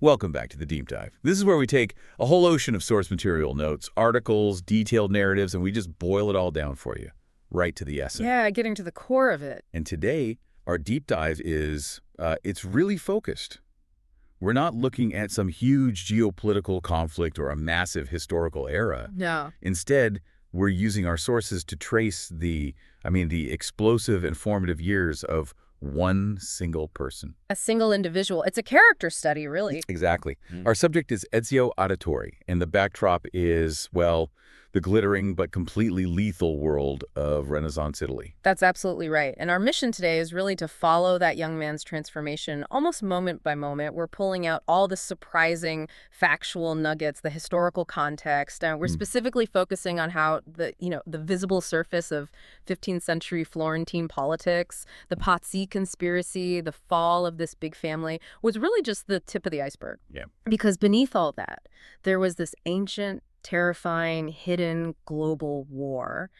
Welcome back to the Deep Dive. This is where we take a whole ocean of source material, notes, articles, detailed narratives, and we just boil it all down for you, right to the essence. Yeah, getting to the core of it. And today, our deep dive is, it's really focused. We're not looking at some huge geopolitical conflict or a massive historical era. No. Instead, we're using our sources to trace the explosive and formative years of one single person. A single individual. It's a character study, really. Exactly. Our subject is Ezio Auditore, and the backdrop is, well, the glittering but completely lethal world of Renaissance Italy. That's absolutely right. And our mission today is really to follow that young man's transformation almost moment by moment. We're pulling out all the surprising factual nuggets, the historical context. We're specifically focusing on how the visible surface of 15th century Florentine politics, the Pazzi conspiracy, the fall of this big family was really just the tip of the iceberg. Yeah. Because beneath all that, there was this ancient, terrifying, hidden global war.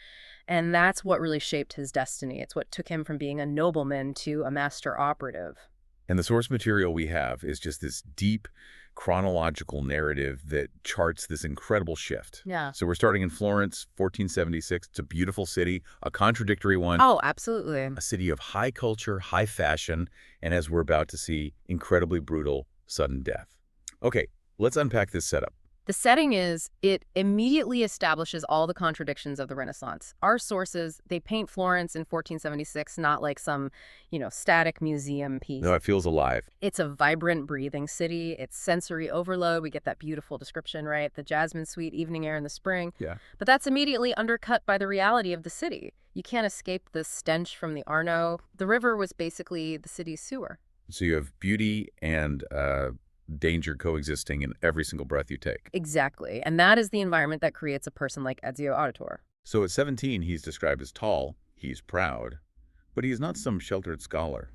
And that's what really shaped his destiny. It's what took him from being a nobleman to a master operative. And the source material we have is just this deep chronological narrative that charts this incredible shift. Yeah. So we're starting in Florence, 1476. It's a beautiful city, a contradictory one. Oh, absolutely. A city of high culture, high fashion, and as we're about to see, incredibly brutal, sudden death. Okay, let's unpack this setup. The setting is, it immediately establishes all the contradictions of the Renaissance. Our sources, they paint Florence in 1476 not like some, static museum piece. No, it feels alive. It's a vibrant, breathing city. It's sensory overload. We get that beautiful description, right? The jasmine sweet evening air in the spring. Yeah. But that's immediately undercut by the reality of the city. You can't escape the stench from the Arno. The river was basically the city's sewer. So you have beauty and danger coexisting in every single breath you take. Exactly. And that is the environment that creates a person like Ezio Auditore. So at 17, he's described as tall, he's proud, but he's not some sheltered scholar.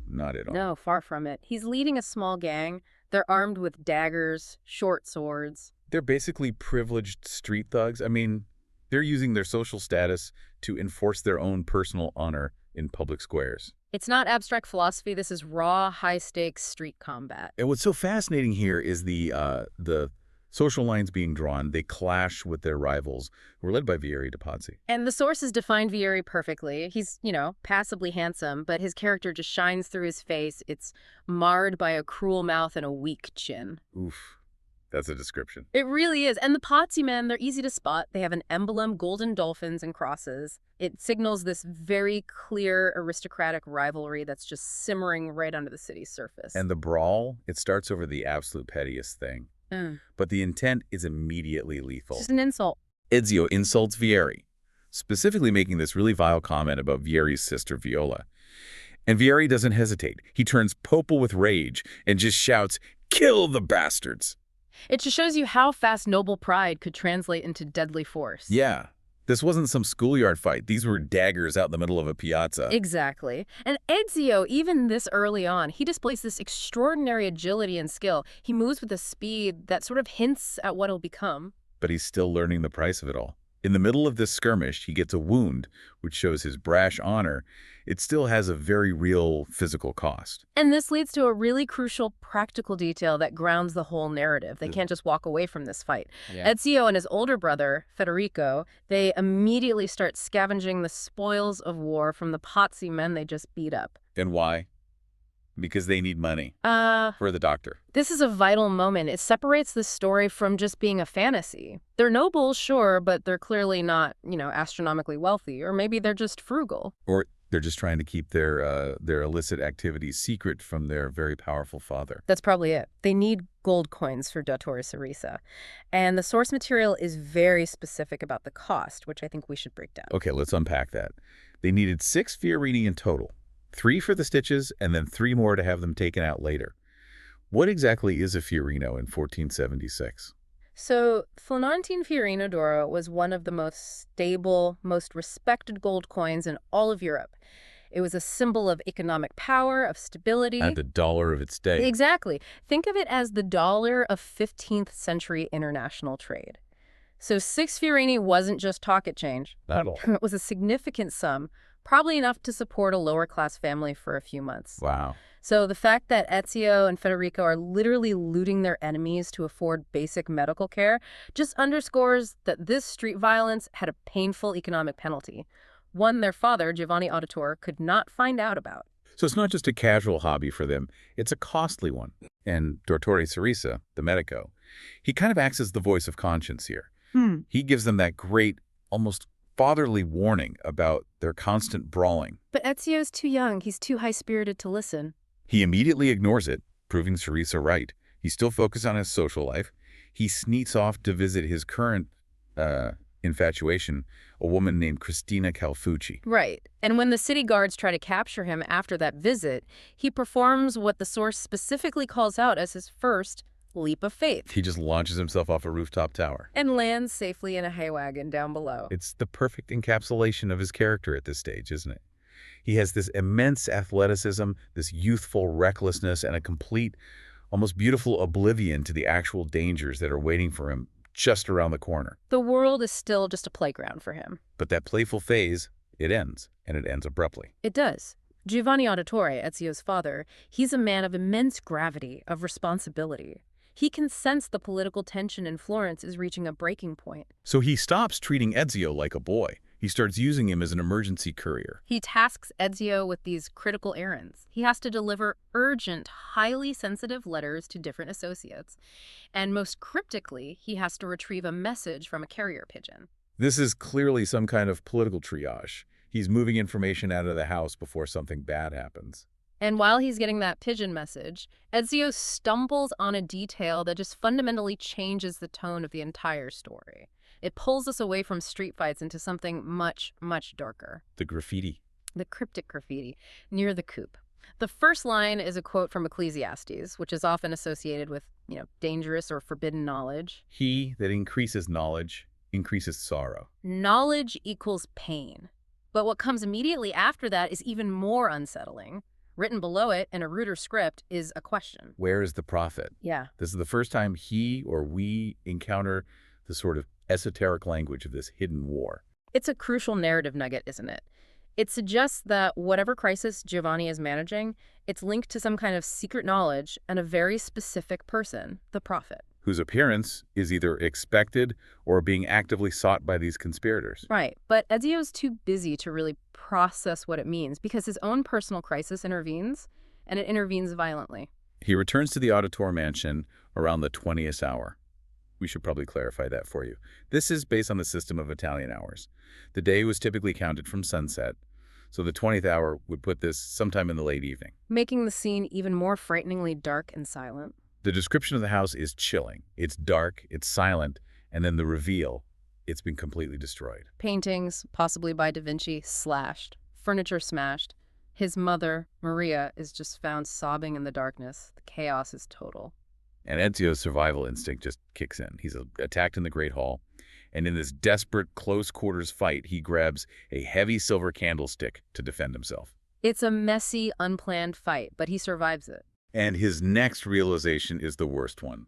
Not at all. No, far from it. He's leading a small gang. They're armed with daggers, short swords. They're basically privileged street thugs. They're using their social status to enforce their own personal honor in public squares. It's not abstract philosophy. This is raw, high-stakes street combat. And what's so fascinating here is the social lines being drawn. They clash with their rivals, who are led by Vieri de Pazzi. And the sources define Vieri perfectly. He's, passably handsome, but his character just shines through his face. It's marred by a cruel mouth and a weak chin. Oof. That's a description. It really is. And the Pazzi men, they're easy to spot. They have an emblem, golden dolphins and crosses. It signals this very clear aristocratic rivalry that's just simmering right under the city's surface. And the brawl, it starts over the absolute pettiest thing. But the intent is immediately lethal. It's just an insult. Ezio insults Vieri, specifically making this really vile comment about Vieri's sister Viola. And Vieri doesn't hesitate. He turns purple with rage and just shouts, "Kill the bastards!" It just shows you how fast noble pride could translate into deadly force. Yeah. This wasn't some schoolyard fight. These were daggers out in the middle of a piazza. Exactly. And Ezio, even this early on, he displays this extraordinary agility and skill. He moves with a speed that sort of hints at what he'll become. But he's still learning the price of it all. In the middle of this skirmish, he gets a wound, which shows his brash honor. It still has a very real physical cost. And this leads to a really crucial practical detail that grounds the whole narrative. They can't just walk away from this fight. Yeah. Ezio and his older brother, Federico, they immediately start scavenging the spoils of war from the Pazzi men they just beat up. And why? Because they need money for the doctor. This is a vital moment. It separates the story from just being a fantasy. They're nobles, sure, but they're clearly not, astronomically wealthy. Or maybe they're just frugal. Or they're just trying to keep their illicit activities secret from their very powerful father. That's probably it. They need gold coins for Dottore Cerisa. And the source material is very specific about the cost, which I think we should break down. Okay, let's unpack that. They needed 6 fiorini in total. 3 for the stitches, and then 3 more to have them taken out later. What exactly is a fiorino in 1476? So, Florentine Fiorino d'Oro was one of the most stable, most respected gold coins in all of Europe. It was a symbol of economic power, of stability. And the dollar of its day. Exactly. Think of it as the dollar of 15th century international trade. So 6 fiorini wasn't just pocket change. Not at all. It was a significant sum, probably enough to support a lower-class family for a few months. Wow. So the fact that Ezio and Federico are literally looting their enemies to afford basic medical care just underscores that this street violence had a painful economic penalty, one their father, Giovanni Auditore, could not find out about. So it's not just a casual hobby for them, it's a costly one. And Dottore Cerisa, the medico, he kind of acts as the voice of conscience here. He gives them that great, almost fatherly warning about their constant brawling. But Ezio's too young. He's too high-spirited to listen. He immediately ignores it, proving Cerisa right. He's still focused on his social life. He sneaks off to visit his current infatuation, a woman named Cristina Calfucci. Right. And when the city guards try to capture him after that visit, he performs what the source specifically calls out as his first leap of faith. He just launches himself off a rooftop tower. And lands safely in a hay wagon down below. It's the perfect encapsulation of his character at this stage, isn't it? He has this immense athleticism, this youthful recklessness, and a complete, almost beautiful oblivion to the actual dangers that are waiting for him just around the corner. The world is still just a playground for him. But that playful phase, it ends, and it ends abruptly. It does. Giovanni Auditore, Ezio's father, he's a man of immense gravity, of responsibility. He can sense the political tension in Florence is reaching a breaking point. So he stops treating Ezio like a boy. He starts using him as an emergency courier. He tasks Ezio with these critical errands. He has to deliver urgent, highly sensitive letters to different associates. And most cryptically, he has to retrieve a message from a carrier pigeon. This is clearly some kind of political triage. He's moving information out of the house before something bad happens. And while he's getting that pigeon message, Ezio stumbles on a detail that just fundamentally changes the tone of the entire story. It pulls us away from street fights into something much, much darker. The graffiti. The cryptic graffiti near the coop. The first line is a quote from Ecclesiastes, which is often associated with, dangerous or forbidden knowledge. He that increases knowledge increases sorrow. Knowledge equals pain. But what comes immediately after that is even more unsettling. Written below it in a ruder script is a question. Where is the prophet? Yeah. This is the first time he or we encounter the sort of esoteric language of this hidden war. It's a crucial narrative nugget, isn't it? It suggests that whatever crisis Giovanni is managing, it's linked to some kind of secret knowledge and a very specific person, the prophet. Whose appearance is either expected or being actively sought by these conspirators. Right, but Ezio's too busy to really process what it means because his own personal crisis intervenes, and it intervenes violently. He returns to the Auditore mansion around the 20th hour. We should probably clarify that for you. This is based on the system of Italian hours. The day was typically counted from sunset, so the 20th hour would put this sometime in the late evening. Making the scene even more frighteningly dark and silent. The description of the house is chilling. It's dark, it's silent, and then the reveal, it's been completely destroyed. Paintings, possibly by Da Vinci, slashed. Furniture smashed. His mother, Maria, is just found sobbing in the darkness. The chaos is total. And Ezio's survival instinct just kicks in. He's attacked in the Great Hall, and in this desperate close-quarters fight, he grabs a heavy silver candlestick to defend himself. It's a messy, unplanned fight, but he survives it. And his next realization is the worst one.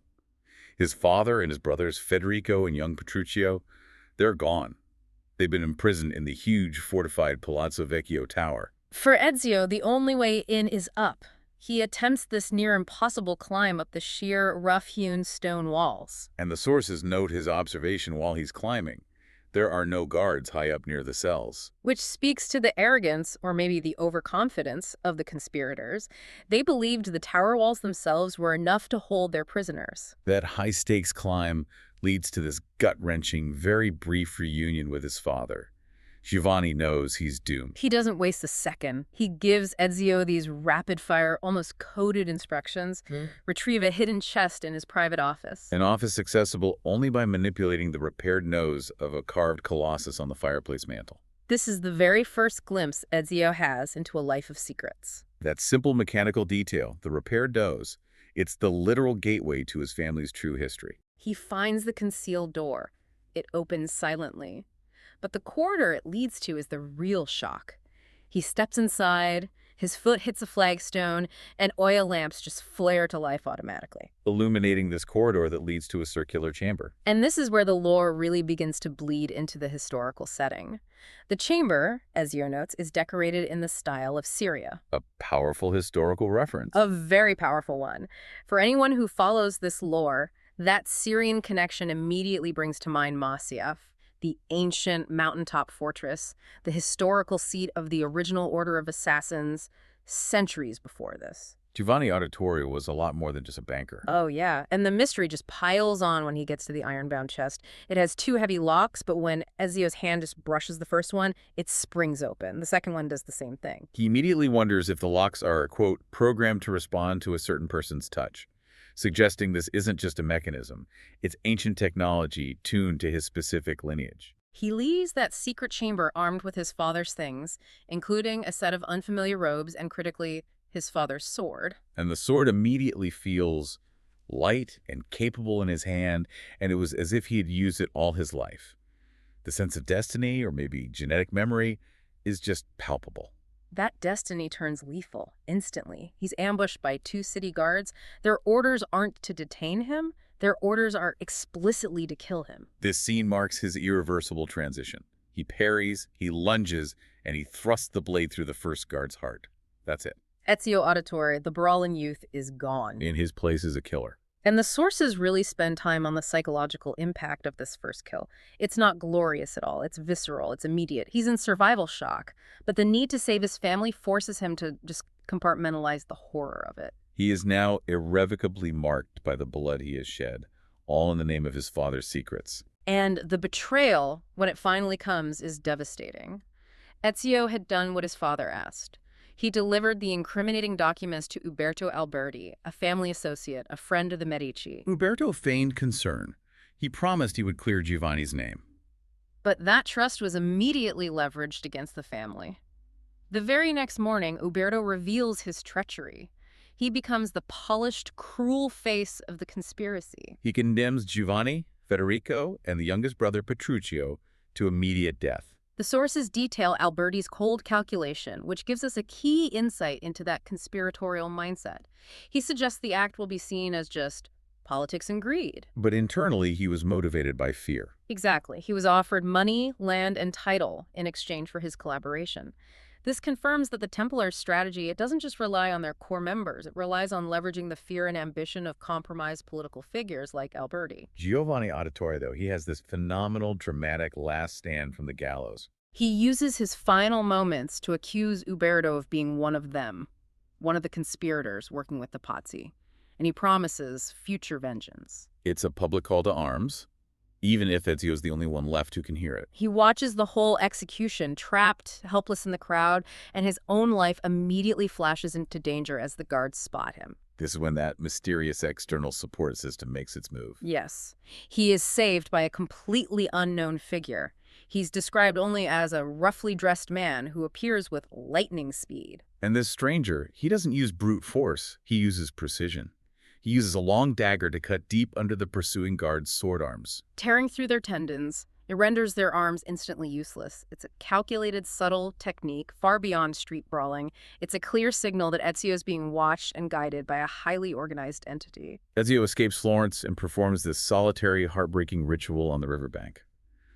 His father and his brothers, Federico and young Petruccio, they're gone. They've been imprisoned in the huge fortified Palazzo Vecchio tower. For Ezio, the only way in is up. He attempts this near-impossible climb up the sheer, rough-hewn stone walls. And the sources note his observation while he's climbing. There are no guards high up near the cells. Which speaks to the arrogance, or maybe the overconfidence, of the conspirators. They believed the tower walls themselves were enough to hold their prisoners. That high-stakes climb leads to this gut-wrenching, very brief reunion with his father. Giovanni knows he's doomed. He doesn't waste a second. He gives Ezio these rapid-fire, almost coded instructions. Retrieve a hidden chest in his private office. An office accessible only by manipulating the repaired nose of a carved colossus on the fireplace mantel. This is the very first glimpse Ezio has into a life of secrets. That simple mechanical detail, the repaired nose, it's the literal gateway to his family's true history. He finds the concealed door. It opens silently. But the corridor it leads to is the real shock. He steps inside, His foot hits a flagstone, and oil lamps just flare to life automatically. illuminating this corridor that leads to a circular chamber. And this is where the lore really begins to bleed into the historical setting. The chamber, Ezio notes, is decorated in the style of Syria. A powerful historical reference. A very powerful one. For anyone who follows this lore, that Syrian connection immediately brings to mind Masyaf, the ancient mountaintop fortress, the historical seat of the original order of assassins centuries before this. Giovanni Auditore was a lot more than just a banker. Oh, yeah. And the mystery just piles on when he gets to the iron-bound chest. It has two heavy locks, but when Ezio's hand just brushes the first one, it springs open. The second one does the same thing. He immediately wonders if the locks are, quote, programmed to respond to a certain person's touch, suggesting this isn't just a mechanism. It's ancient technology tuned to his specific lineage. He leaves that secret chamber armed with his father's things, including a set of unfamiliar robes and, critically, his father's sword. And the sword immediately feels light and capable in his hand, and it was as if he had used it all his life. The sense of destiny, or maybe genetic memory, is just palpable. That destiny turns lethal instantly. He's ambushed by two city guards. Their orders aren't to detain him. Their orders are explicitly to kill him. This scene marks his irreversible transition. He parries, he lunges, and he thrusts the blade through the first guard's heart. That's it. Ezio Auditore, the brawling youth, is gone. In his place is a killer. And the sources really spend time on the psychological impact of this first kill. It's not glorious at all. It's visceral. It's immediate. He's in survival shock. But the need to save his family forces him to just compartmentalize the horror of it. He is now irrevocably marked by the blood he has shed, all in the name of his father's secrets. And the betrayal, when it finally comes, is devastating. Ezio had done what his father asked. He delivered the incriminating documents to Uberto Alberti, a family associate, a friend of the Medici. Uberto feigned concern. He promised he would clear Giovanni's name. But that trust was immediately leveraged against the family. The very next morning, Uberto reveals his treachery. He becomes the polished, cruel face of the conspiracy. He condemns Giovanni, Federico, and the youngest brother, Petruccio, to immediate death. The sources detail Alberti's cold calculation, which gives us a key insight into that conspiratorial mindset. He suggests the act will be seen as just politics and greed. But internally, he was motivated by fear. Exactly. He was offered money, land, and title in exchange for his collaboration. This confirms that the Templars' strategy, it doesn't just rely on their core members. It relies on leveraging the fear and ambition of compromised political figures like Alberti. Giovanni Auditore, though, he has this phenomenal, dramatic last stand from the gallows. He uses his final moments to accuse Uberto of being one of them, one of the conspirators working with the Pazzi, and he promises future vengeance. It's a public call to arms, even if Ezio is the only one left who can hear it. He watches the whole execution, trapped, helpless in the crowd, and his own life immediately flashes into danger as the guards spot him. This is when that mysterious external support system makes its move. Yes. He is saved by a completely unknown figure. He's described only as a roughly dressed man who appears with lightning speed. And this stranger, he doesn't use brute force, he uses precision. He uses a long dagger to cut deep under the pursuing guard's sword arms. Tearing through their tendons, it renders their arms instantly useless. It's a calculated, subtle technique far beyond street brawling. It's a clear signal that Ezio is being watched and guided by a highly organized entity. Ezio escapes Florence and performs this solitary, heartbreaking ritual on the riverbank.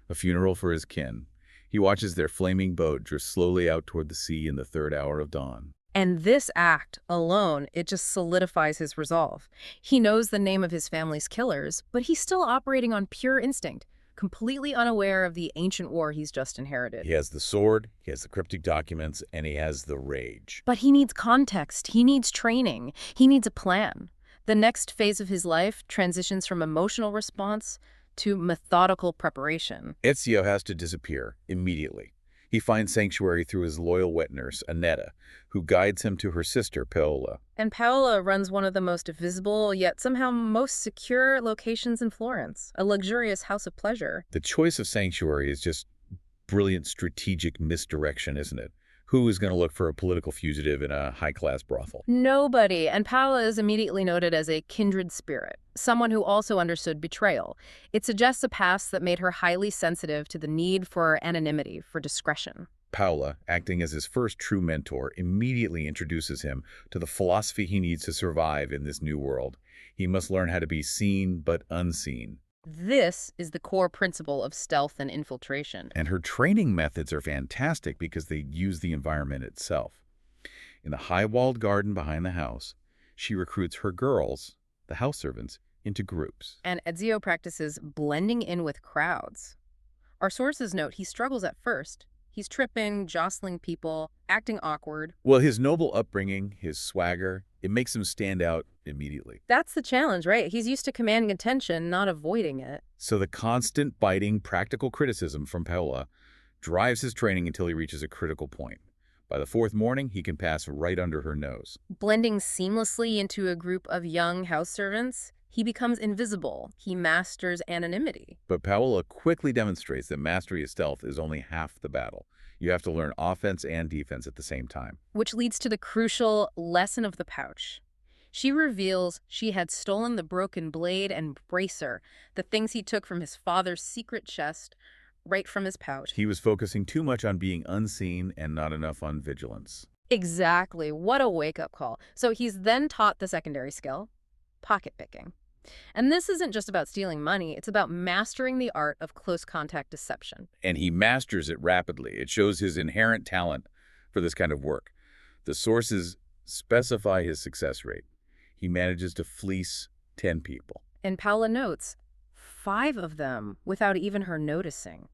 A funeral for his kin. He watches their flaming boat drift slowly out toward the sea in the third hour of dawn. And this act alone, it just solidifies his resolve. He knows the name of his family's killers, but he's still operating on pure instinct, completely unaware of the ancient war he's just inherited. He has the sword, he has the cryptic documents, and he has the rage. But he needs context, he needs training, he needs a plan. The next phase of his life transitions from emotional response to methodical preparation. Ezio has to disappear immediately. He finds sanctuary through his loyal wet nurse, Annetta, who guides him to her sister, Paola. And Paola runs one of the most visible, yet somehow most secure locations in Florence, a luxurious house of pleasure. The choice of sanctuary is just brilliant strategic misdirection, isn't it? Who is going to look for a political fugitive in a high-class brothel? Nobody. And Paola is immediately noted as a kindred spirit, someone who also understood betrayal. It suggests a past that made her highly sensitive to the need for anonymity, for discretion. Paola, acting as his first true mentor, immediately introduces him to the philosophy he needs to survive in this new world. He must learn how to be seen but unseen. This is the core principle of stealth and infiltration. And her training methods are fantastic because they use the environment itself. In the high-walled garden behind the house, she recruits her girls, the house servants, into groups. And Ezio practices blending in with crowds. Our sources note he struggles at first. He's tripping, jostling people, acting awkward. Well, his noble upbringing, his swagger, it makes him stand out immediately. That's the challenge, right? He's used to commanding attention, not avoiding it. So the constant biting, practical criticism from Paola drives his training until he reaches a critical point. By the fourth morning, he can pass right under her nose. Blending seamlessly into a group of young house servants, he becomes invisible. He masters anonymity. But Paola quickly demonstrates that mastery of stealth is only half the battle. You have to learn offense and defense at the same time. Which leads to the crucial lesson of the pouch. She reveals she had stolen the broken blade and bracer, the things he took from his father's secret chest, right from his pouch. He was focusing too much on being unseen and not enough on vigilance. Exactly. What a wake-up call. So he's then taught the secondary skill, pocket picking. And this isn't just about stealing money, it's about mastering the art of close contact deception. And he masters it rapidly. It shows his inherent talent for this kind of work. The sources specify his success rate. He manages to fleece 10 people. And Paola notes, 5 of them without even her noticing.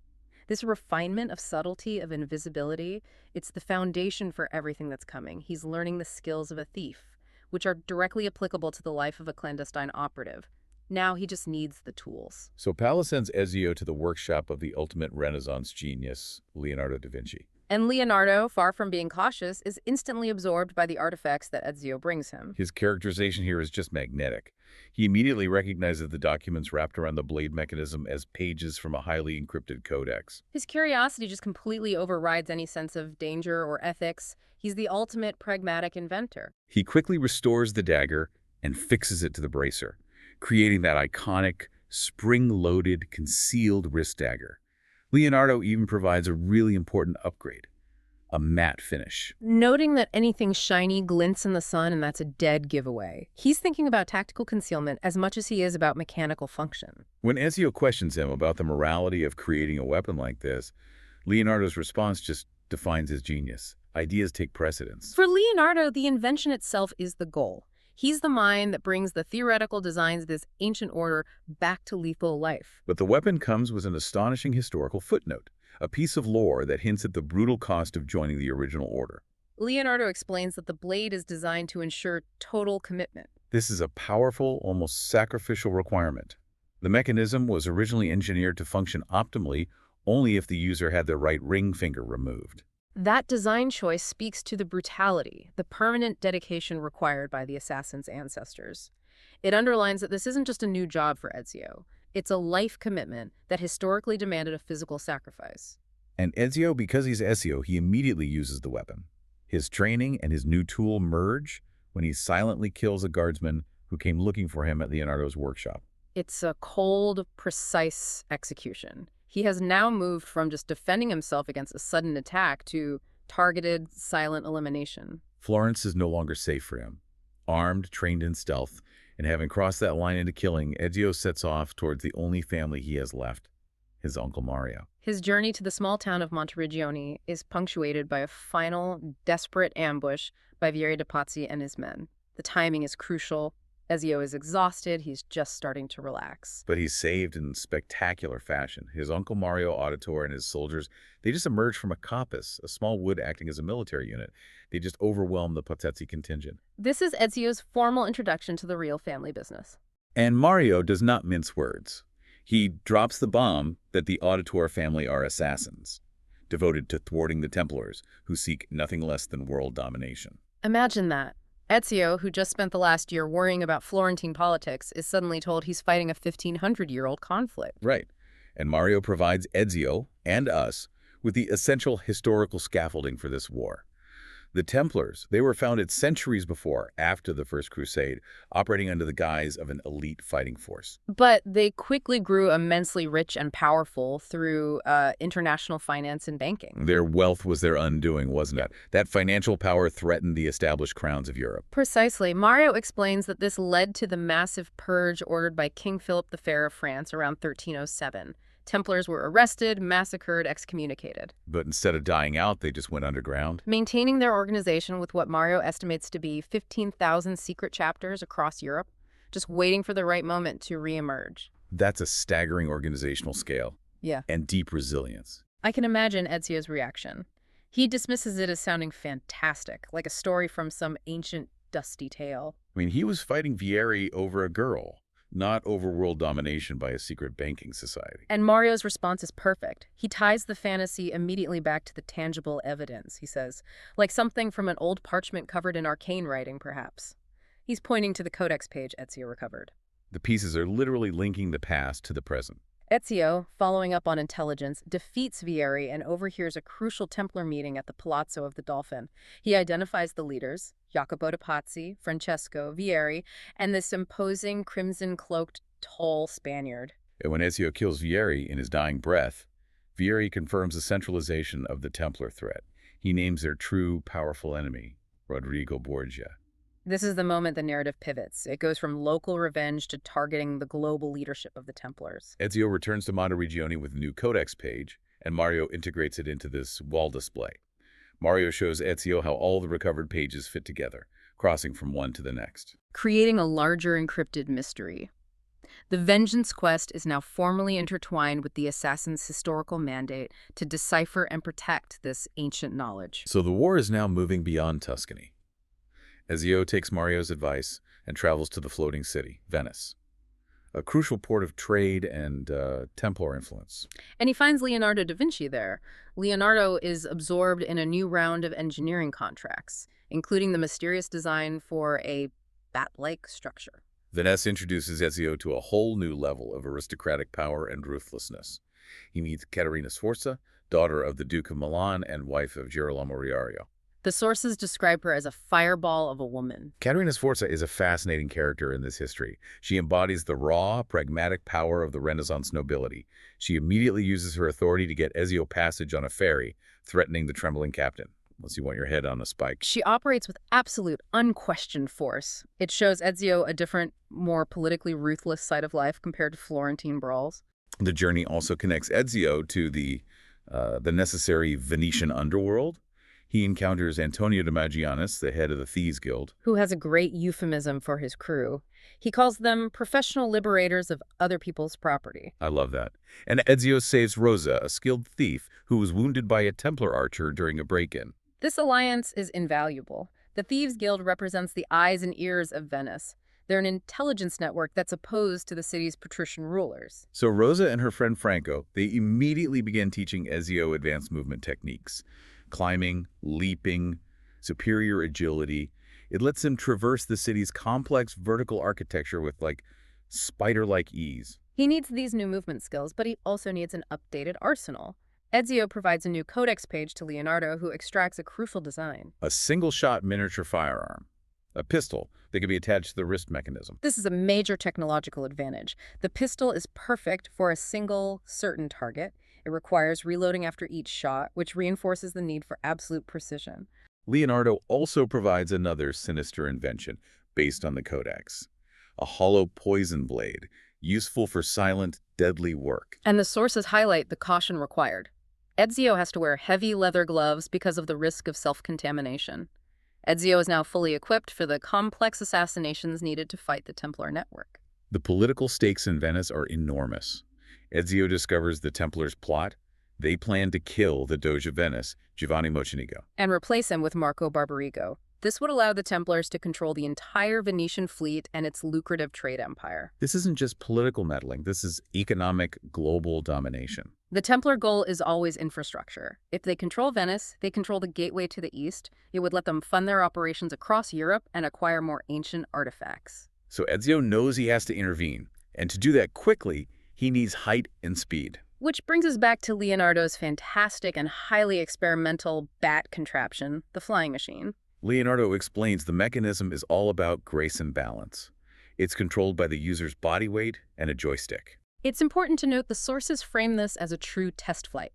This refinement of subtlety, of invisibility, it's the foundation for everything that's coming. He's learning the skills of a thief, which are directly applicable to the life of a clandestine operative. Now he just needs the tools. So Paola sends Ezio to the workshop of the ultimate Renaissance genius, Leonardo da Vinci. And Leonardo, far from being cautious, is instantly absorbed by the artifacts that Ezio brings him. His characterization here is just magnetic. He immediately recognizes the documents wrapped around the blade mechanism as pages from a highly encrypted codex. His curiosity just completely overrides any sense of danger or ethics. He's the ultimate pragmatic inventor. He quickly restores the dagger and fixes it to the bracer, creating that iconic, spring-loaded, concealed wrist dagger. Leonardo even provides a really important upgrade, a matte finish. Noting that anything shiny glints in the sun, and that's a dead giveaway. He's thinking about tactical concealment as much as he is about mechanical function. When Ezio questions him about the morality of creating a weapon like this, Leonardo's response just defines his genius. Ideas take precedence. For Leonardo, the invention itself is the goal. He's the mind that brings the theoretical designs of this ancient order back to lethal life. But the weapon comes with an astonishing historical footnote, a piece of lore that hints at the brutal cost of joining the original order. Leonardo explains that the blade is designed to ensure total commitment. This is a powerful, almost sacrificial requirement. The mechanism was originally engineered to function optimally only if the user had their right ring finger removed. That design choice speaks to the brutality, the permanent dedication required by the assassin's ancestors. It underlines that this isn't just a new job for Ezio. It's a life commitment that historically demanded a physical sacrifice. And Ezio, because he's Ezio, he immediately uses the weapon. His training and his new tool merge when he silently kills a guardsman who came looking for him at Leonardo's workshop. It's a cold, precise execution. He has now moved from just defending himself against a sudden attack to targeted, silent elimination. Florence is no longer safe for him. Armed, trained in stealth, and having crossed that line into killing, Ezio sets off towards the only family he has left, his Uncle Mario. His journey to the small town of Monteriggioni is punctuated by a final, desperate ambush by Vieri de Pazzi and his men. The timing is crucial. Ezio is exhausted. He's just starting to relax. But he's saved in spectacular fashion. His Uncle Mario Auditore and his soldiers, they just emerge from a coppice, a small wood acting as a military unit. They just overwhelm the Potezzi contingent. This is Ezio's formal introduction to the real family business. And Mario does not mince words. He drops the bomb that the Auditore family are assassins, devoted to thwarting the Templars, who seek nothing less than world domination. Imagine that. Ezio, who just spent the last year worrying about Florentine politics, is suddenly told he's fighting a 1,500-year-old conflict. Right. And Mario provides Ezio and us with the essential historical scaffolding for this war. The Templars, they were founded centuries before, after the First Crusade, operating under the guise of an elite fighting force. But they quickly grew immensely rich and powerful through international finance and banking. Their wealth was their undoing, wasn't it? That financial power threatened the established crowns of Europe. Precisely. Mario explains that this led to the massive purge ordered by King Philip the Fair of France around 1307. Templars were arrested, massacred, excommunicated. But instead of dying out, they just went underground. Maintaining their organization with what Mario estimates to be 15,000 secret chapters across Europe, just waiting for the right moment to reemerge. That's a staggering organizational scale. Yeah. And deep resilience. I can imagine Ezio's reaction. He dismisses it as sounding fantastic, like a story from some ancient, dusty tale. I mean, he was fighting Vieri over a girl, not over world domination by a secret banking society. And Mario's response is perfect. He ties the fantasy immediately back to the tangible evidence, he says, like something from an old parchment covered in arcane writing, perhaps. He's pointing to the codex page Ezio recovered. The pieces are literally linking the past to the present. Ezio, following up on intelligence, defeats Vieri and overhears a crucial Templar meeting at the Palazzo of the Dolphin. He identifies the leaders, Jacopo de Pazzi, Francesco, Vieri, and this imposing crimson-cloaked, tall Spaniard. And when Ezio kills Vieri in his dying breath, Vieri confirms the centralization of the Templar threat. He names their true, powerful enemy, Rodrigo Borgia. This is the moment the narrative pivots. It goes from local revenge to targeting the global leadership of the Templars. Ezio returns to Monteregione with a new codex page, and Mario integrates it into this wall display. Mario shows Ezio how all the recovered pages fit together, crossing from one to the next. Creating a larger encrypted mystery. The Vengeance Quest is now formally intertwined with the Assassin's historical mandate to decipher and protect this ancient knowledge. So the war is now moving beyond Tuscany. Ezio takes Mario's advice and travels to the floating city, Venice, a crucial port of trade and Templar influence. And he finds Leonardo da Vinci there. Leonardo is absorbed in a new round of engineering contracts, including the mysterious design for a bat-like structure. Venice introduces Ezio to a whole new level of aristocratic power and ruthlessness. He meets Caterina Sforza, daughter of the Duke of Milan and wife of Girolamo Riario. The sources describe her as a fireball of a woman. Caterina Sforza is a fascinating character in this history. She embodies the raw, pragmatic power of the Renaissance nobility. She immediately uses her authority to get Ezio passage on a ferry, threatening the trembling captain, unless you want your head on a spike. She operates with absolute, unquestioned force. It shows Ezio a different, more politically ruthless side of life compared to Florentine brawls. The journey also connects Ezio to the necessary Venetian underworld. He encounters Antonio de Magianis, the head of the Thieves Guild, who has a great euphemism for his crew. He calls them professional liberators of other people's property. I love that. And Ezio saves Rosa, a skilled thief who was wounded by a Templar archer during a break-in. This alliance is invaluable. The Thieves Guild represents the eyes and ears of Venice. They're an intelligence network that's opposed to the city's patrician rulers. So Rosa and her friend Franco, they immediately begin teaching Ezio advanced movement techniques. Climbing, leaping, superior agility. It lets him traverse the city's complex vertical architecture with, spider-like ease. He needs these new movement skills, but he also needs an updated arsenal. Ezio provides a new codex page to Leonardo, who extracts a crucial design. A single-shot miniature firearm. A pistol that can be attached to the wrist mechanism. This is a major technological advantage. The pistol is perfect for a single, certain target. It requires reloading after each shot, which reinforces the need for absolute precision. Leonardo also provides another sinister invention based on the codex. A hollow poison blade, useful for silent, deadly work. And the sources highlight the caution required. Ezio has to wear heavy leather gloves because of the risk of self-contamination. Ezio is now fully equipped for the complex assassinations needed to fight the Templar network. The political stakes in Venice are enormous. Ezio discovers the Templars' plot. They plan to kill the Doge of Venice, Giovanni Mocenigo, and replace him with Marco Barbarigo. This would allow the Templars to control the entire Venetian fleet and its lucrative trade empire. This isn't just political meddling. This is economic global domination. The Templar goal is always infrastructure. If they control Venice, they control the gateway to the east. It would let them fund their operations across Europe and acquire more ancient artifacts. So Ezio knows he has to intervene, and to do that quickly, he needs height and speed. Which brings us back to Leonardo's fantastic and highly experimental bat contraption, the flying machine. Leonardo explains the mechanism is all about grace and balance. It's controlled by the user's body weight and a joystick. It's important to note the sources frame this as a true test flight.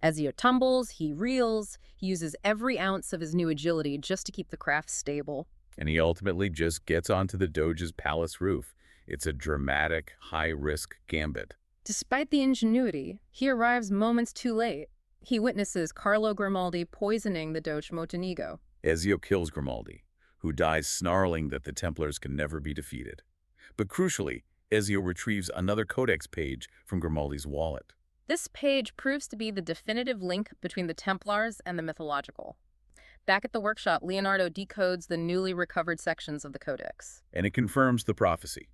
Ezio tumbles, he reels, he uses every ounce of his new agility just to keep the craft stable. And he ultimately just gets onto the Doge's palace roof. It's a dramatic, high-risk gambit. Despite the ingenuity, he arrives moments too late. He witnesses Carlo Grimaldi poisoning the Doge Mocenigo. Ezio kills Grimaldi, who dies snarling that the Templars can never be defeated. But crucially, Ezio retrieves another codex page from Grimaldi's wallet. This page proves to be the definitive link between the Templars and the mythological. Back at the workshop, Leonardo decodes the newly recovered sections of the codex. And it confirms the prophecy.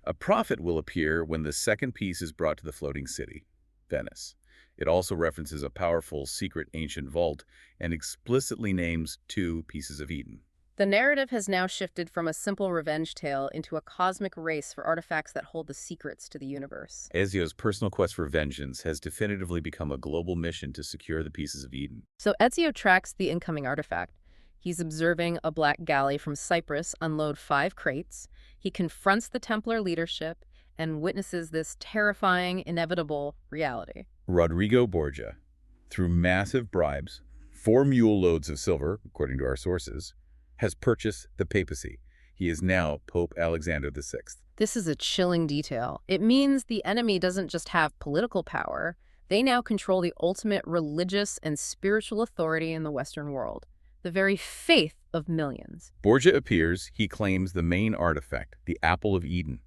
A prophet will appear when the second piece is brought to the floating city, Venice. It also references a powerful, secret ancient vault and explicitly names 2 pieces of Eden. The narrative has now shifted from a simple revenge tale into a cosmic race for artifacts that hold the secrets to the universe. Ezio's personal quest for vengeance has definitively become a global mission to secure the pieces of Eden. So Ezio tracks the incoming artifact. He's observing a black galley from Cyprus unload 5 crates. He confronts the Templar leadership and witnesses this terrifying, inevitable reality. Rodrigo Borgia, through massive bribes, 4 mule loads of silver, according to our sources, has purchased the papacy. He is now Pope Alexander VI. This is a chilling detail. It means the enemy doesn't just have political power. They now control the ultimate religious and spiritual authority in the Western world, the very faith of millions. Borgia appears, he claims the main artifact, the Apple of Eden,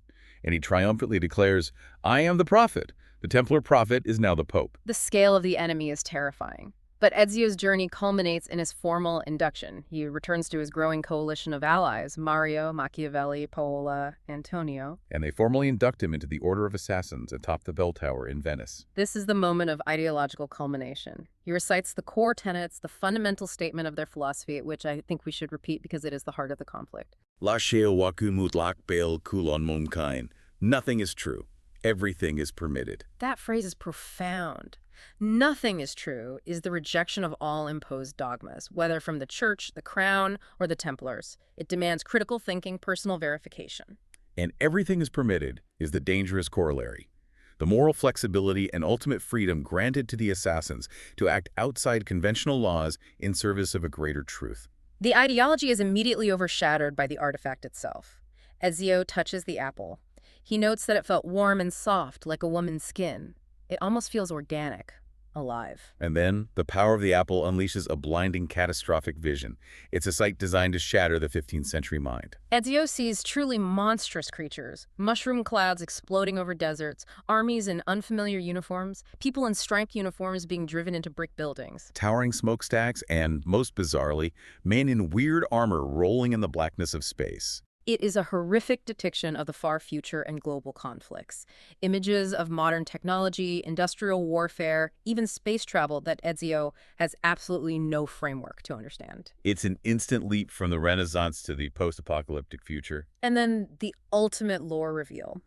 and he triumphantly declares, "I am the prophet. The Templar prophet is now the Pope." The scale of the enemy is terrifying. But Ezio's journey culminates in his formal induction. He returns to his growing coalition of allies, Mario, Machiavelli, Paola, Antonio. And they formally induct him into the Order of Assassins atop the bell tower in Venice. This is the moment of ideological culmination. He recites the core tenets, the fundamental statement of their philosophy, which I think we should repeat because it is the heart of the conflict. Lasciate waku mutlak bel kulon mumkain. Nothing is true. Everything is permitted. That phrase is profound. Nothing is true is the rejection of all imposed dogmas, whether from the Church, the Crown, or the Templars. It demands critical thinking, personal verification. And everything is permitted is the dangerous corollary. The moral flexibility and ultimate freedom granted to the assassins to act outside conventional laws in service of a greater truth. The ideology is immediately overshadowed by the artifact itself. Ezio touches the apple. He notes that it felt warm and soft, like a woman's skin. It almost feels organic, alive. And then, the power of the apple unleashes a blinding, catastrophic vision. It's a sight designed to shatter the 15th century mind. Ezio sees truly monstrous creatures, mushroom clouds exploding over deserts, armies in unfamiliar uniforms, people in striped uniforms being driven into brick buildings. Towering smokestacks and, most bizarrely, men in weird armor rolling in the blackness of space. It is a horrific depiction of the far future and global conflicts. Images of modern technology, industrial warfare, even space travel that Ezio has absolutely no framework to understand. It's an instant leap from the Renaissance to the post-apocalyptic future. And then the ultimate lore reveal.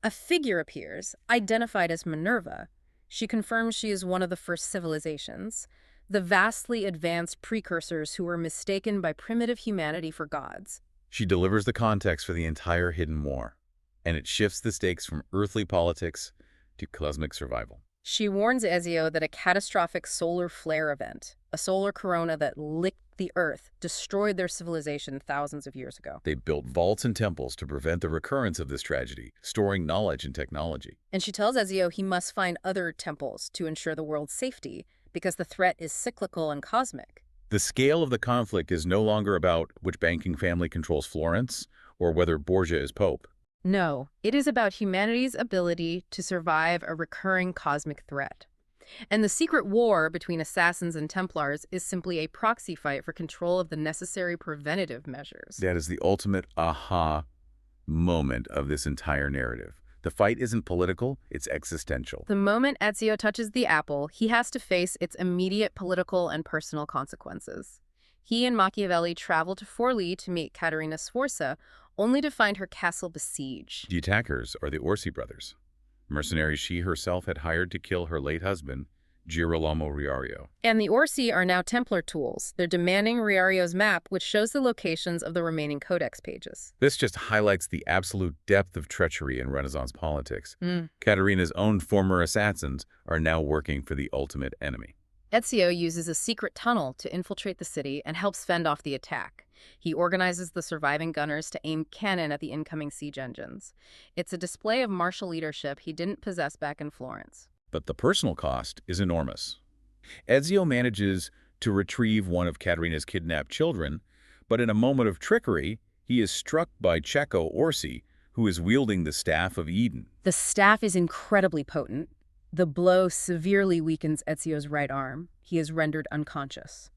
A figure appears, identified as Minerva. She confirms she is one of the first civilizations, the vastly advanced precursors who were mistaken by primitive humanity for gods. She delivers the context for the entire hidden war, and it shifts the stakes from earthly politics to cosmic survival. She warns Ezio that a catastrophic solar flare event, a solar corona that licked the Earth, destroyed their civilization thousands of years ago. They built vaults and temples to prevent the recurrence of this tragedy, storing knowledge and technology. And she tells Ezio he must find other temples to ensure the world's safety, because the threat is cyclical and cosmic. The scale of the conflict is no longer about which banking family controls Florence or whether Borgia is Pope. No, it is about humanity's ability to survive a recurring cosmic threat. And the secret war between Assassins and Templars is simply a proxy fight for control of the necessary preventative measures. That is the ultimate aha moment of this entire narrative. The fight isn't political, it's existential. The moment Ezio touches the apple, he has to face its immediate political and personal consequences. He and Machiavelli travel to Forlì to meet Caterina Sforza, only to find her castle besieged. The attackers are the Orsay brothers, mercenaries she herself had hired to kill her late husband, Girolamo Riario. And the Orsi are now Templar tools. They're demanding Riario's map, which shows the locations of the remaining codex pages. This just highlights the absolute depth of treachery in Renaissance politics. Mm. Caterina's own former assassins are now working for the ultimate enemy. Ezio uses a secret tunnel to infiltrate the city and helps fend off the attack. He organizes the surviving gunners to aim cannon at the incoming siege engines. It's a display of martial leadership he didn't possess back in Florence. But the personal cost is enormous. Ezio manages to retrieve one of Caterina's kidnapped children, but in a moment of trickery, he is struck by Cecco Orsi, who is wielding the Staff of Eden. The staff is incredibly potent. The blow severely weakens Ezio's right arm. He is rendered unconscious.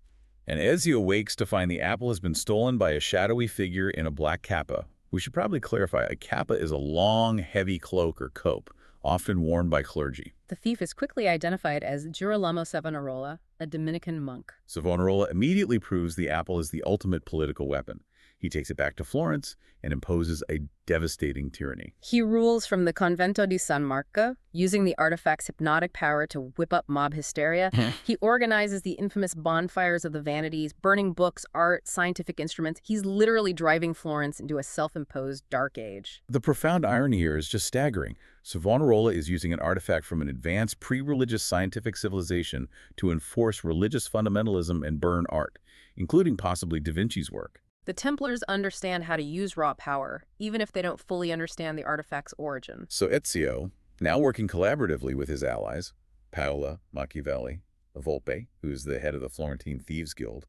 And Ezio wakes to find the apple has been stolen by a shadowy figure in a black kappa. We should probably clarify, a kappa is a long, heavy cloak or cope, often worn by clergy. The thief is quickly identified as Girolamo Savonarola, a Dominican monk. Savonarola immediately proves the apple is the ultimate political weapon. He takes it back to Florence and imposes a devastating tyranny. He rules from the Convento di San Marco, using the artifact's hypnotic power to whip up mob hysteria. He organizes the infamous bonfires of the vanities, burning books, art, scientific instruments. He's literally driving Florence into a self-imposed dark age. The profound irony here is just staggering. Savonarola is using an artifact from an advanced pre-religious scientific civilization to enforce religious fundamentalism and burn art, including possibly Da Vinci's work. The Templars understand how to use raw power, even if they don't fully understand the artifact's origin. So Ezio, now working collaboratively with his allies, Paola, Machiavelli, Volpe, who's the head of the Florentine Thieves Guild,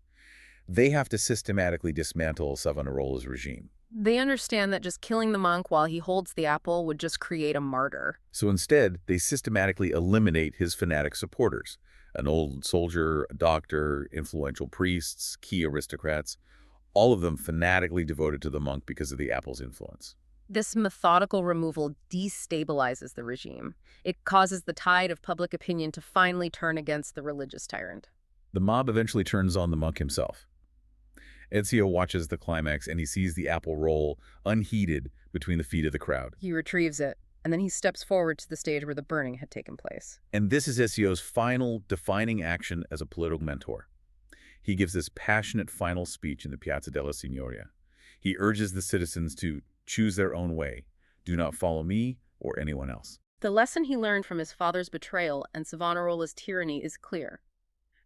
they have to systematically dismantle Savonarola's regime. They understand that just killing the monk while he holds the apple would just create a martyr. So instead, they systematically eliminate his fanatic supporters, an old soldier, a doctor, influential priests, key aristocrats, all of them fanatically devoted to the monk because of the apple's influence. This methodical removal destabilizes the regime. It causes the tide of public opinion to finally turn against the religious tyrant. The mob eventually turns on the monk himself. Ezio watches the climax and he sees the apple roll unheeded between the feet of the crowd. He retrieves it, and then he steps forward to the stage where the burning had taken place. And this is Ezio's final defining action as a political mentor. He gives this passionate final speech in the Piazza della Signoria. He urges the citizens to choose their own way. Do not follow me or anyone else. The lesson he learned from his father's betrayal and Savonarola's tyranny is clear.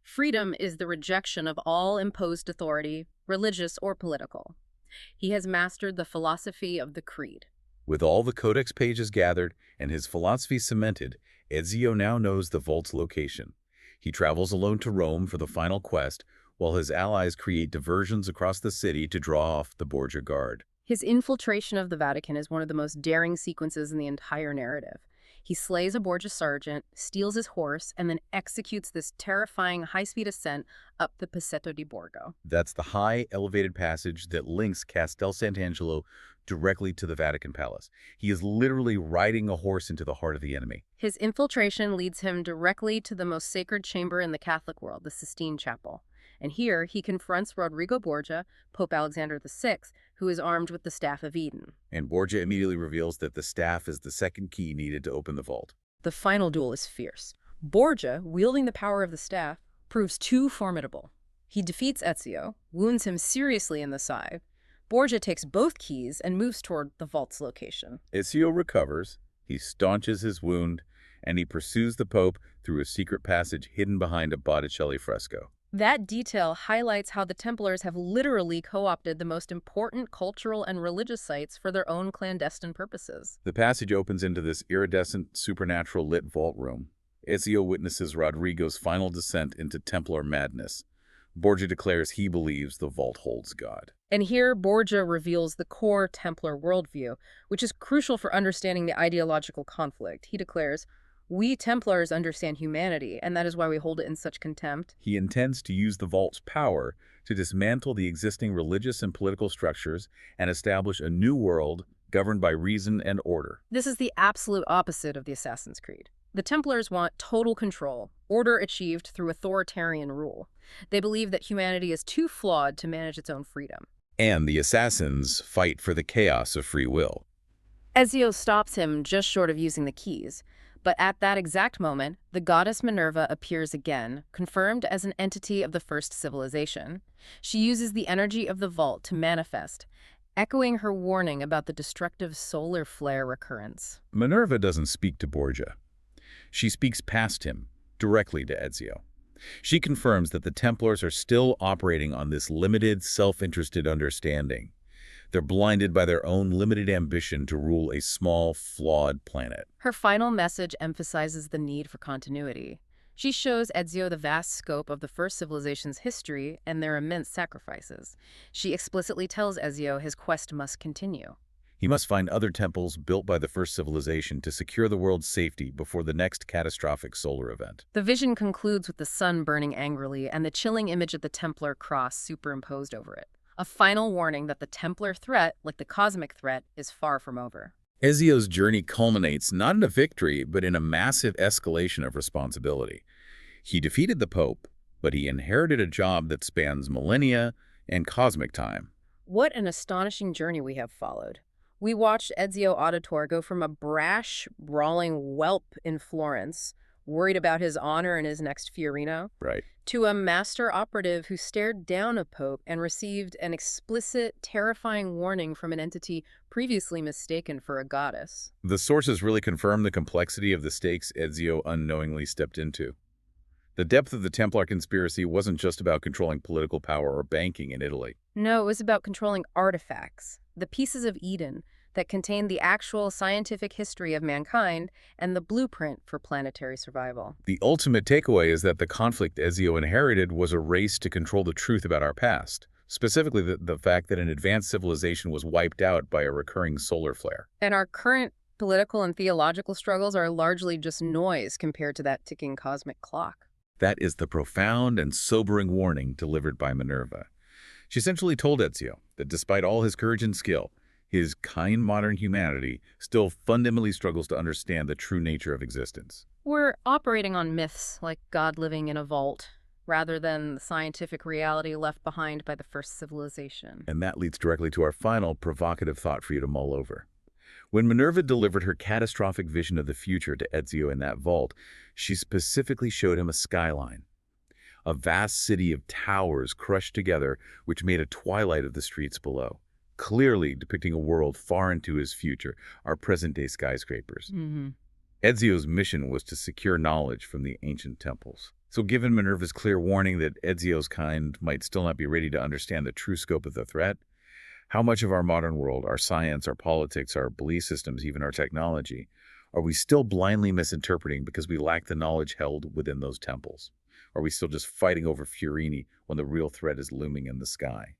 Freedom is the rejection of all imposed authority, religious or political. He has mastered the philosophy of the creed. With all the codex pages gathered and his philosophy cemented, Ezio now knows the vault's location. He travels alone to Rome for the final quest, while his allies create diversions across the city to draw off the Borgia Guard. His infiltration of the Vatican is one of the most daring sequences in the entire narrative. He slays a Borgia sergeant, steals his horse, and then executes this terrifying high-speed ascent up the Passetto di Borgo. That's the high, elevated passage that links Castel Sant'Angelo directly to the Vatican Palace. He is literally riding a horse into the heart of the enemy. His infiltration leads him directly to the most sacred chamber in the Catholic world, the Sistine Chapel. And here, he confronts Rodrigo Borgia, Pope Alexander VI, who is armed with the Staff of Eden. And Borgia immediately reveals that the staff is the second key needed to open the vault. The final duel is fierce. Borgia, wielding the power of the staff, proves too formidable. He defeats Ezio, wounds him seriously in the side. Borgia takes both keys and moves toward the vault's location. Ezio recovers, he staunches his wound, and he pursues the Pope through a secret passage hidden behind a Botticelli fresco. That detail highlights how the Templars have literally co-opted the most important cultural and religious sites for their own clandestine purposes. The passage opens into this iridescent, supernatural lit vault room. Ezio witnesses Rodrigo's final descent into Templar madness. Borgia declares he believes the vault holds God. And here, Borgia reveals the core Templar worldview, which is crucial for understanding the ideological conflict. He declares, "We Templars understand humanity, and that is why we hold it in such contempt." He intends to use the vault's power to dismantle the existing religious and political structures and establish a new world governed by reason and order. This is the absolute opposite of the Assassin's Creed. The Templars want total control, order achieved through authoritarian rule. They believe that humanity is too flawed to manage its own freedom. And the assassins fight for the chaos of free will. Ezio stops him just short of using the keys. But at that exact moment, the goddess Minerva appears again, confirmed as an entity of the first civilization. She uses the energy of the vault to manifest, echoing her warning about the destructive solar flare recurrence. Minerva doesn't speak to Borgia. She speaks past him, directly to Ezio. She confirms that the Templars are still operating on this limited, self-interested understanding. They're blinded by their own limited ambition to rule a small, flawed planet. Her final message emphasizes the need for continuity. She shows Ezio the vast scope of the first civilization's history and their immense sacrifices. She explicitly tells Ezio his quest must continue. He must find other temples built by the first civilization to secure the world's safety before the next catastrophic solar event. The vision concludes with the sun burning angrily and the chilling image of the Templar cross superimposed over it. A final warning that the Templar threat, like the cosmic threat, is far from over. Ezio's journey culminates not in a victory, but in a massive escalation of responsibility. He defeated the Pope, but he inherited a job that spans millennia and cosmic time. What an astonishing journey we have followed. We watched Ezio Auditore go from a brash, brawling whelp in Florence, worried about his honor and his next Fiorino, Right. to a master operative who stared down a pope and received an explicit, terrifying warning from an entity previously mistaken for a goddess. The sources really confirm the complexity of the stakes Ezio unknowingly stepped into. The depth of the Templar conspiracy wasn't just about controlling political power or banking in Italy. No, it was about controlling artifacts, the pieces of Eden that contained the actual scientific history of mankind and the blueprint for planetary survival. The ultimate takeaway is that the conflict Ezio inherited was a race to control the truth about our past, specifically the fact that an advanced civilization was wiped out by a recurring solar flare. And our current political and theological struggles are largely just noise compared to that ticking cosmic clock. That is the profound and sobering warning delivered by Minerva. She essentially told Ezio that despite all his courage and skill, his kind modern humanity still fundamentally struggles to understand the true nature of existence. We're operating on myths like God living in a vault, rather than the scientific reality left behind by the first civilization. And that leads directly to our final provocative thought for you to mull over. When Minerva delivered her catastrophic vision of the future to Ezio in that vault, she specifically showed him a skyline. A vast city of towers crushed together, which made a twilight of the streets below, clearly depicting a world far into his future, our present-day skyscrapers. Ezio's mission was to secure knowledge from the ancient temples. So given Minerva's clear warning that Ezio's kind might still not be ready to understand the true scope of the threat, how much of our modern world, our science, our politics, our belief systems, even our technology, are we still blindly misinterpreting because we lack the knowledge held within those temples? Are we still just fighting over Fiorini when the real threat is looming in the sky?